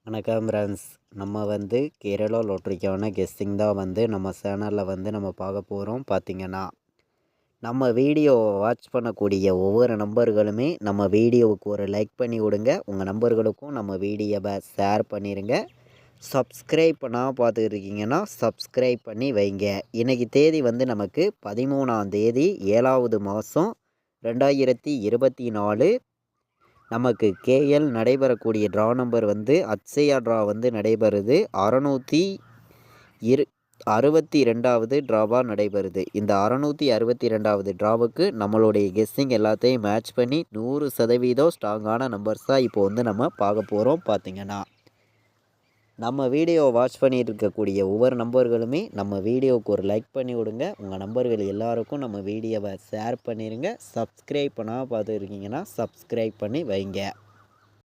வணக்கம் ஃப்ரெண்ட்ஸ். நம்ம கேரளா லாட்ரிக்கான கெஸ்ஸிங் தான் நம்ம சேனலில் நம்ம பார்க்க போகிறோம். பார்த்திங்கன்னா நம்ம வீடியோ வாட்ச் பண்ணக்கூடிய ஒவ்வொரு நம்பர்களுமே நம்ம வீடியோவுக்கு ஒரு லைக் பண்ணி விடுங்க. உங்கள் நம்பர்களுக்கும் நம்ம வீடியோவை ஷேர் பண்ணிடுங்க. சப்ஸ்கிரைப் பண்ணால் பார்த்துக்கிட்டு இருக்கீங்கன்னா சப்ஸ்கிரைப் பண்ணி வைங்க. இன்றைக்கி தேதி நமக்கு 13ஆம் தேதி 7வது மாதம் 2024. நமக்கு கேஎல் நடைபெறக்கூடிய ட்ரா நம்பர் அட்சயா ட்ரா நடைபெறுது. 662வது ட்ராவாக நடைபெறுது. இந்த 662வது ட்ராவுக்கு நம்மளுடைய கெஸ்ஸிங் எல்லாத்தையும் மேட்ச் பண்ணி 100% ஸ்ட்ராங்கான நம்பர்ஸாக இப்போ நம்ம பார்க்க போகிறோம். பார்த்திங்கன்னா நம்ம வீடியோ வாட்ச் பண்ணிட்டு இருக்கக்கூடிய ஒவ்வொரு நம்பர்களுமே நம்ம வீடியோவுக்கு ஒரு லைக் பண்ணி விடுங்க. உங்கள் நம்பர்கள் எல்லாருக்கும் நம்ம வீடியோவை ஷேர் பண்ணிடுங்க. சப்ஸ்கிரைப் பண்ணால் பார்த்துருக்கீங்கன்னா சப்ஸ்கிரைப் பண்ணி வைங்க.